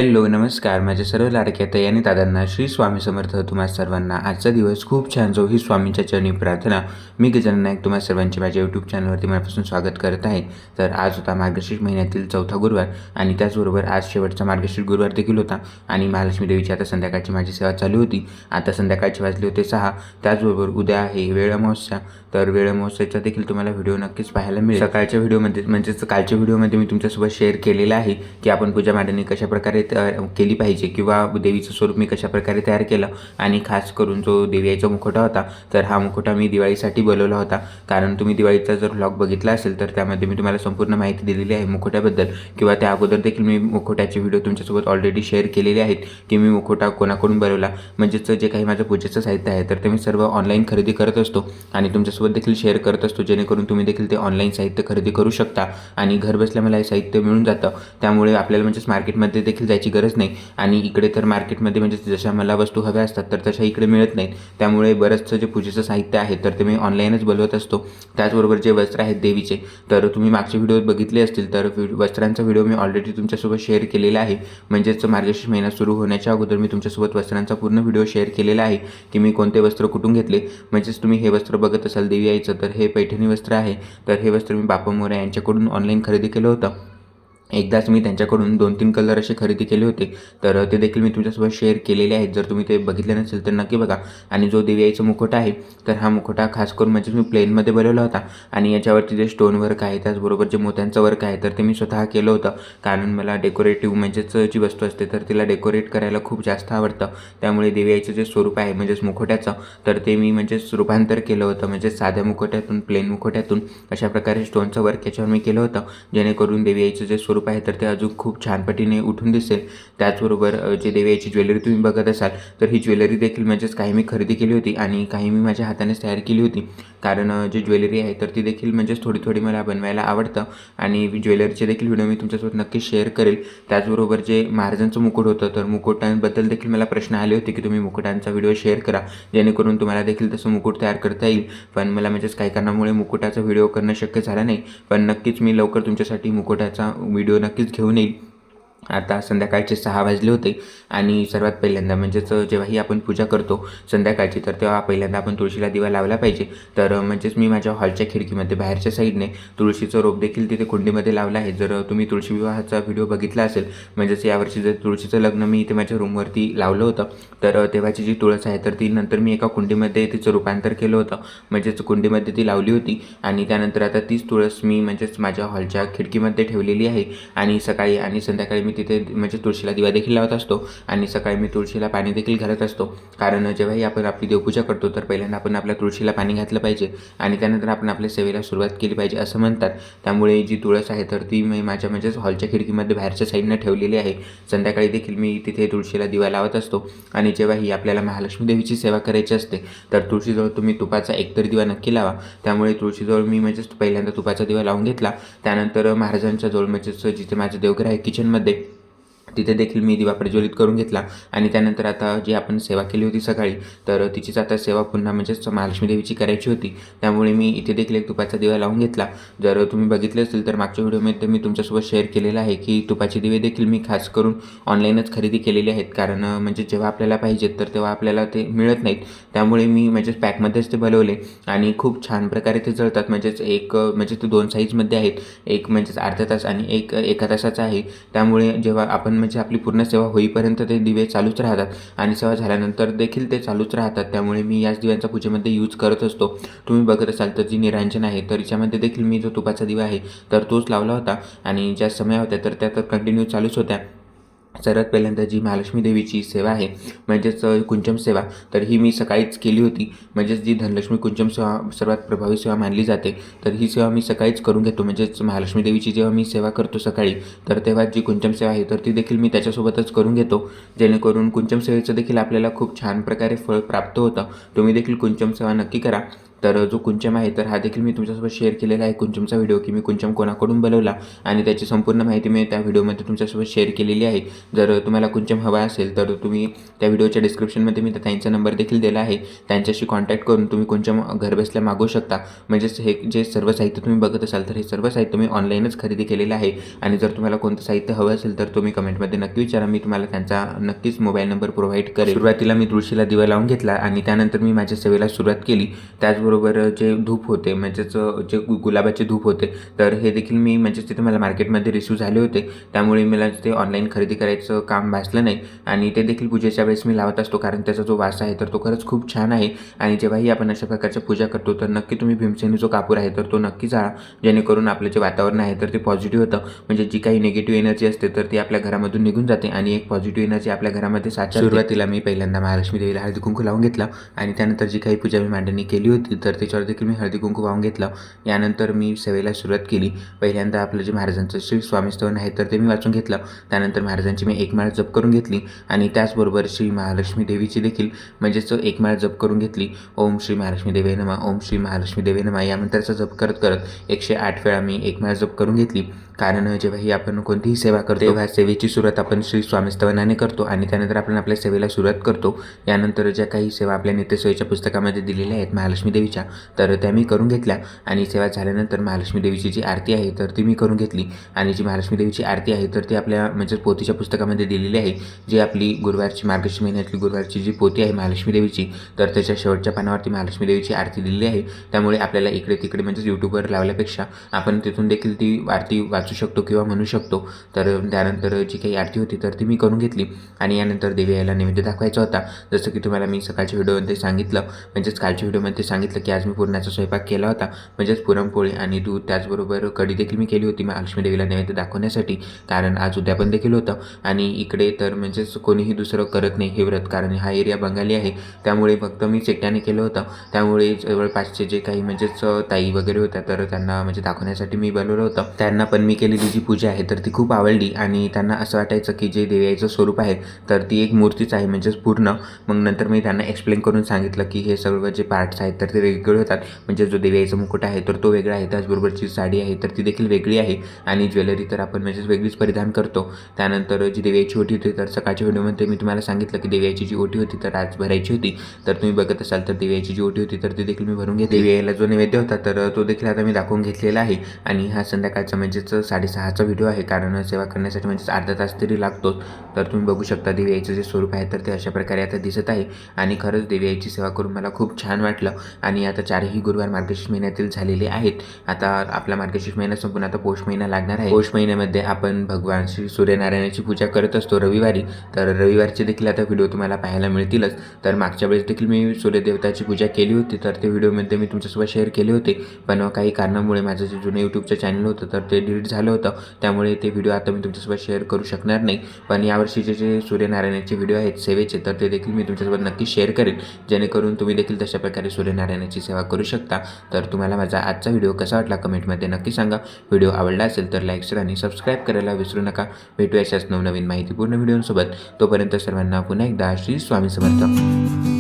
Hello नमस्कार. माझ्या सर्व लाडक्या ताई आणि दादांना श्री स्वामी समर्थ. तुम्हा सर्वांना आजचा दिवस खूप छान जाऊ ही स्वामींच्या चरणी प्रार्थना. मी गजानन नाईक तुम्हा सर्वांचे माझ्या यूट्यूब चॅनलवरती मनापासून स्वागत करत आहे. तर आज होता मार्गशीर्ष महिन्यातील चौथा गुरुवार आणि त्याचबरोबर आज शेवटचा मार्गशीर्ष गुरुवार देखील होता आणि महालक्ष्मी देवीची आता संध्याकाळची माझी सेवा चालू होती. आता संध्याकाळचे वाजले होते 6. त्याचबरोबर उद्या आहे वेळ अमावस्या. तर वेळ अमावस्येचा देखील तुम्हाला व्हिडिओ नक्कीच पाहायला मिळेल. सकाळच्या व्हिडिओमध्ये म्हणजेच कालच्या व्हिडिओमध्ये मी तुमच्यासोबत शेअर केलेला आहे की आपण पूजा मांडणी कशाप्रकारे केली पाहिजे किंवा देवीचं स्वरूप मी कशाप्रकारे तयार केलं आणि खास करून जो देवीचा मुखवटा होता तर हा मुखवटा मी दिवाळीसाठी बनवला होता. कारण तुम्ही दिवाळीचा जर व्लॉग बघितला असेल तर त्यामध्ये मी तुम्हाला संपूर्ण माहिती दिलेली आहे मुखवट्याबद्दल किंवा त्या अगोदर देखील मी मुखवट्याचे व्हिडिओ तुमच्यासोबत ऑलरेडी शेअर केलेले आहेत की मी मुखवटा कोणाकडून बनवला. म्हणजेच जे काही माझं पूजेचं साहित्य आहे तर ते मी सर्व ऑनलाईन खरेदी करत असतो आणि तुमच्यासोबत देखील शेअर करत असतो जेणेकरून तुम्ही देखील ते ऑनलाईन साहित्य खरेदी करू शकता आणि घरबसल्या मला हे साहित्य मिळून जातं. त्यामुळे आपल्याला म्हणजेच मार्केटमध्ये देखील जायची गरज नाही आणि इकडे तर मार्केटमध्ये म्हणजे जशा मला वस्तू हव्या असतात तर तशा इकडे मिळत नाहीत. त्यामुळे बरंचसं जे पूजेचं साहित्य आहे तर ते मी ऑनलाईनच बोलवत असतो. त्याचबरोबर जे वस्त्र आहेत देवीचे तर तुम्ही मागचे व्हिडिओ बघितले असतील तर वस्त्रांचा व्हिडिओ मी ऑलरेडी तुमच्यासोबत शेअर केलेला आहे. म्हणजेच मार्गशीर्ष महिना सुरू होण्याच्या अगोदर मी तुमच्यासोबत वस्त्रांचा पूर्ण व्हिडिओ शेअर केलेला आहे की मी कोणते वस्त्र कुठून घेतले. म्हणजेच तुम्ही हे वस्त्र बघत असाल देवी आईचं तर हे पैठणी वस्त्र आहे. तर हे वस्त्र मी बापा मोरे यांच्याकडून ऑनलाईन खरेदी केलं होतं. एकदाच मी त्यांच्याकडून 2-3 कलर असे खरेदी केले होते तर ते देखील मी तुमच्यासोबत शेअर केलेले आहेत. जर तुम्ही ते बघितले नसेल तर नक्की बघा. आणि जो देवी आईचा मुखवटा आहे तर हा मुखवटा खास करून म्हणजे मी प्लेनमध्ये बनवला होता आणि याच्यावरती जे स्टोन वर्क आहे त्याचबरोबर जे मोत्यांचं वर्क आहे तर ते मी स्वतः केलं होतं. कारण मला डेकोरेटिव्ह म्हणजेच जी वस्तू असते तर तिला डेकोरेट करायला खूप जास्त आवडतं. त्यामुळे देवी आईचं जे स्वरूप आहे म्हणजेच मुखवट्याचं तर ते मी म्हणजेच रूपांतर केलं होतं. म्हणजे साध्या मुखवट्यातून प्लेन मुखवट्यातून अशा प्रकारे स्टोनचं वर्क याच्यावर मी केलं होतं जेणेकरून देवी आईचं जे स्वरूप आहे तर ते अजून खूप छान पटीने उठून दिसेल. त्याचबरोबर जे देवीची ज्वेलरी तुम्ही बघत असाल तर ही ज्वेलरी देखील म्हणजेच काही मी खरेदी केली होती आणि काही मी माझ्या हातानेच तयार केली होती. कारण जी ज्वेलरी आहे तर ती देखील म्हणजेच थोडी थोडी मला बनवायला आवडतं आणि ज्वेलरीचे देखील व्हिडिओ मी तुमच्यासोबत नक्की शेअर करेल. त्याचबरोबर जे महाराजांचं मुकुट होतं तर मुकुटांबद्दल देखील मला प्रश्न आले होते की तुम्ही मुकुटांचा व्हिडिओ शेअर करा जेणेकरून तुम्हाला देखील तसं मुकुट तयार करता येईल. पण मला म्हणजेच काही कारणामुळे मुकुटाचा व्हिडिओ करणं शक्य झालं नाही. पण नक्कीच मी लवकर तुमच्यासाठी मुकुटाचा व्हिडिओ नक्कीच घेऊन येईल. आता संध्याकाळचे 6 वाजले होते आणि सर्वात पहिल्यांदा म्हणजेच जेव्हाही आपण पूजा करतो संध्याकाळची तर तेव्हा पहिल्यांदा आपण तुळशीला दिवा लावला पाहिजे. तर म्हणजेच मी माझ्या हॉलच्या खिडकीमध्ये बाहेरच्या साईडने तुळशीचं रोप देखील तिथे कुंडीमध्ये लावलं आहे. जर तुम्ही तुळशी विवाहाचा व्हिडिओ बघितला असेल म्हणजेच यावर्षी जर तुळशीचं लग्न मी इथे माझ्या रूमवरती लावलं होतं तर तेव्हाची जी तुळस आहे तर ती नंतर मी एका कुंडीमध्ये तिचं रूपांतर केलं होतं. म्हणजेच कुंडीमध्ये ती लावली होती आणि त्यानंतर आता तीच तुळस मी म्हणजेच माझ्या हॉलच्या खिडकीमध्ये ठेवलेली आहे आणि सकाळी आणि संध्याकाळी मी तिथे म्हणजे तुळशीला दिवा देखील लावत असतो आणि सकाळी मी तुळशीला पाणी देखील घालत असतो. कारण जेव्हाही आपण आपली देवपूजा करतो तर पहिल्यांदा आपण आपल्या तुळशीला पाणी घातलं पाहिजे आणि त्यानंतर आपण आपल्या सेवेला सुरुवात केली पाहिजे असं म्हणतात. त्यामुळे जी तुळस आहे तर ती मी माझ्या म्हणजेच हॉलच्या खिडकीमध्ये बाहेरच्या साईडनं ठेवलेली आहे. संध्याकाळी देखील मी तिथे तुळशीला दिवा लावत असतो आणि जेव्हाही आपल्याला महालक्ष्मी देवीची सेवा करायची असते तर तुळशीजवळ तुम्ही तुपाचा एकतरी दिवा नक्की लावा. त्यामुळे तुळशीजवळ मी म्हणजेच पहिल्यांदा तुपाचा दिवा लावून घेतला. त्यानंतर महाराजांच्या जवळ म्हणजेच जिथे माझं देवघर आहे किचनमध्ये तिथे देखील मी दिवा प्रज्वलित करून घेतला आणि त्यानंतर आता जी आपण सेवा केली होती सकाळी तर तिचीच आता सेवा पुन्हा म्हणजेच महालक्ष्मी देवीची करायची होती. त्यामुळे मी इथे देखील एक तुपाचा दिवा लावून घेतला. जर तुम्ही बघितले असेल तर मागच्या व्हिडिओमध्ये मी तुमच्यासोबत शेअर केलेलं आहे की तुपाचे दिवे देखील मी खास करून ऑनलाईनच खरेदी केलेले आहेत. कारण म्हणजे जेव्हा आपल्याला पाहिजेत तर तेव्हा आपल्याला ते मिळत नाहीत. त्यामुळे मी म्हणजेच पॅकमध्येच ते बनवले आणि खूप छान प्रकारे ते जळतात. म्हणजेच एक म्हणजे ते 2 साईजमध्ये आहेत. एक म्हणजेच अर्धा तास आणि एक 1 तासाचा आहे. त्यामुळे जेव्हा आपण म्हणजे आपली पूर्ण सेवा होईपर्यंत ते दिवे चालूच राहतात आणि सेवा झाल्यानंतर देखील ते चालूच राहतात. त्यामुळे मी याच दिव्यांचा पूजेमध्ये यूज करत असतो. तुम्ही बघत असाल तर जी निरांजन आहे तर याच्यामध्ये देखील मी जो तुपाचा दिवा आहे तर तोच लावला होता आणि ज्या समय होत्या तर त्या तर कंटिन्यू चालूच होत्या. सर्वात पहिल्यांदा जी महालक्ष्मी देवीची सेवा आहे म्हणजेच कुंचम सेवा तर ही मी सकाळीच केली होती. म्हणजेच जी धनलक्ष्मी कुंचम सेवा सर्वात प्रभावी सेवा मानली जाते तर ही सेवा मी सकाळीच करून घेतो. म्हणजेच महालक्ष्मी देवीची जेव्हा मी सेवा करतो सकाळी तर तेव्हा जी कुंचम सेवा आहे तर ती देखील मी त्याच्यासोबतच करून घेतो जेणेकरून कुंचम सेवेचं देखील आपल्याला खूप छान प्रकारे फळ प्राप्त होतं. तुम्ही देखील कुंचम सेवा नक्की करा. तर जो कुंचम आहे तर हा देखील मी तुमच्यासोबत शेअर केलेला आहे कुंचमचा व्हिडिओ, की मी कुंचम कोणाकडून बनवला आणि त्याची संपूर्ण माहिती मी त्या व्हिडिओमध्ये तुमच्यासोबत शेअर केलेली आहे. जर तुम्हाला कुंचम हवा असेल तर तुम्ही त्या व्हिडिओच्या डिस्क्रिप्शनमध्ये मी त्यांचा नंबर देखील दिला आहे. त्यांच्याशी कॉन्टॅक्ट करून तुम्ही कुंचम घरबसल्या मागवू शकता. म्हणजेच हे जे सर्व साहित्य तुम्ही बघत असाल तर हे सर्व साहित्य मी ऑनलाईनच खरेदी केलेलं आहे. आणि जर तुम्हाला कोणतं साहित्य हवं असेल तर तुम्ही कमेंटमध्ये नक्की विचारा, मी तुम्हाला त्यांचा नक्कीच मोबाईल नंबर प्रोव्हाइड करेल. सुरुवातीला मी तुळशीला दिवा लावून घेतला आणि त्यानंतर मी माझ्या सेवेला सुरुवात केली. त्याचबरोबर जे धूप होते म्हणजेच जे गुलाबाचे धूप होते तर हे देखील मी म्हणजेच तिथे मला मार्केटमध्ये रिसीव झाले होते, त्यामुळे मला ते ऑनलाईन खरेदी करायचं काम भासलं नाही. आणि ते देखील पूजेच्या वेळेस मी लावत असतो, कारण त्याचा जो वास आहे तर तो खरंच खूप छान आहे. आणि जेव्हाही आपण अशा प्रकारच्या पूजा करतो तर नक्की तुम्ही भीमसेनी जो कापूर आहे तर तो नक्की जाळा, जेणेकरून आपलं जे वातावरण आहे तर ते पॉझिटिव्ह होतं. म्हणजे जी काही निगेटिव्ह एनर्जी असते तर ती आपल्या घरामधून निघून जाते आणि एक पॉझिटिव्ह एनर्जी आपल्या घरामध्ये साचते. सुरुवातीला मी पहिल्यांदा महालक्ष्मी देवीला हळदी कुंकू लावून घेतला आणि त्यानंतर जी काही पूजा मी मांडणी केली होती तर त्याच्यावर देखील मी हळदी कुंकू वाहून घेतलं. यानंतर मी सेवेला सुरुवात केली. पहिल्यांदा आपलं जे महाराजांचं श्री स्वामी स्तवन आहे तर ते मी वाचून घेतलं. त्यानंतर महाराजांची मी एक माळ जप करून घेतली आणि त्याचबरोबर श्री महालक्ष्मी देवीची देखील म्हणजेच एक माळ जप करून घेतली. ओम श्री महालक्ष्मी देवे नमः, ओम श्री महालक्ष्मी देवे नमः या मंत्राचा जप करत करत 108 वेळा मी एक माळ जप करून घेतली. कारण जेव्हाही आपण कोणतीही सेवा करतो तेव्हा सेवेची सुरुवात आपण श्री स्वामी स्तवनाने करतो आणि त्यानंतर आपण आपल्या सेवेला सुरुवात करतो. यानंतर ज्या काही सेवा आपल्या नित्यसेवेच्या पुस्तकामध्ये दिलेल्या आहेत महालक्ष्मी देवीच्या तर त्या मी करून घेतल्या. आणि सेवा झाल्यानंतर महालक्ष्मी देवीची जी आरती आहे तर ती मी करून घेतली. आणि जी महालक्ष्मी देवीची आरती आहे तर ती आपल्या म्हणजे पोथीच्या पुस्तकामध्ये दिलेली आहे. जी आपली गुरुवारची मार्गशीर्ष महिन्यातली गुरुवारची जी पोथी आहे महालक्ष्मी देवीची तर त्याच्या शेवटच्या पानावरती महालक्ष्मी देवीची आरती दिलेली आहे. त्यामुळे आपल्याला इकडे तिकडे म्हणजे यूट्यूबवर लावल्यापेक्षा आपण तिथून देखील ती आरती वाचू शकतो किंवा म्हणू शकतो. तर त्यानंतर जी काही आरती होती तर ती मी करून घेतली. आणि यानंतर देवी यायला नैवेद्य दाखवायचा होता. जसं की तुम्हाला मी सकाळच्या व्हिडिओमध्ये सांगितलं, म्हणजेच कालच्या व्हिडिओमध्ये सांगितलं की आज मी पुरणाचा स्वयंपाक केला होता, म्हणजेच पुरणपोळी आणि दूध त्याचबरोबर कढी देखील मी केली होती महालक्ष्मी देवीला नैवेद्य दाखवण्यासाठी. कारण आज उद्यापन देखील होतं आणि इकडे तर म्हणजेच कोणीही दुसरं करत नाही हे व्रत, कारण हा एरिया बंगाली आहे. त्यामुळे फक्त मीच एकट्याने केलं होतं. त्यामुळे जवळपासचे जे काही म्हणजेच ताई वगैरे होत्या तर त्यांना म्हणजे दाखवण्यासाठी मी बोलवलं होतं. त्यांना पण मी केलेली जी पूजा आहे तर ती खूप आवडली आणि त्यांना असं वाटायचं की जे देवीचं स्वरूप आहे तर ती एक मूर्तीच आहे म्हणजेच पूर्ण. मग नंतर मी त्यांना एक्सप्लेन करून सांगितलं की हे सर्व जे पार्ट्स आहेत तर ते वेगवेगळे होतात. म्हणजे जो देवीचा मुकुट आहे तर तो वेगळा आहे, त्याचबरोबरची साडी आहे तर ती देखील वेगळी आहे आणि ज्वेलरी तर आपण म्हणजेच वेगळीच परिधान करतो. त्यानंतर जी देवीची ओटी होती तर सकाळच्या व्हिडिओमध्ये मी तुम्हाला सांगितलं की देवीची जी ओटी होती तर आज भरायची होती. तर तुम्ही बघत असाल तर देवीची जी ओटी होती तर ती देखील मी भरून घेतली. देवी यायला जो नैवेद्य होता तर तो देखील आता मी दाखवून घेतलेला आहे. आणि हा संध्याकाळचा म्हणजेच 6:30चा व्हिडिओ आहे, कारण सेवा करण्यासाठी म्हणजेच अर्धा तास तरी लागतो. तर तुम्ही बघू शकता देवी आईचं जे स्वरूप आहे तर ते अशा प्रकारे आता दिसत आहे. आणि खरंच देवी आईची सेवा करून मला खूप छान वाटलं. आणि आता 4ही गुरुवार मार्गशीर्ष महिन्यातील झालेले आहेत. आता आपला मार्गशीर्ष महिना संपून आता पौष महिना लागणार आहे. पौष महिन्यामध्ये आपण भगवान श्री सूर्यनारायणाची पूजा करत असतो रविवारी. तर रविवारचे देखील आता व्हिडिओ तुम्हाला पाहायला मिळतीलच. तर मागच्या वेळेस देखील मी सूर्यदेवताची पूजा केली होती तर ते व्हिडिओमध्ये मी तुमच्यासोबत शेअर केले होते, पण काही कारणामुळे माझं जे जुनं यूट्यूबचं चॅनल होतं तर ते डिलीट झालं होतं. त्यामुळे ते व्हिडिओ आता मी तुमच्यासोबत शेअर करू शकणार नाही. पण यावर्षीचे जे सूर्यनारायणाचे व्हिडिओ आहेत सेवेचे तर ते देखील मी तुमच्यासोबत नक्की शेअर करेन, जेणेकरून तुम्ही देखील तशा प्रकारे सूर्यनारायणाची सेवा करू शकता. तर तुम्हाला माझा आजचा व्हिडिओ कसा वाटला कमेंटमध्ये नक्की सांगा. व्हिडिओ आवडला असेल तर लाईक, शेअर आणि सबस्क्राईब करायला विसरू नका. भेटूया अशाच नवनवीन माहितीपूर्ण व्हिडिओसोबत. तोपर्यंत सर्वांना पुन्हा एकदा श्री स्वामी समर्थ.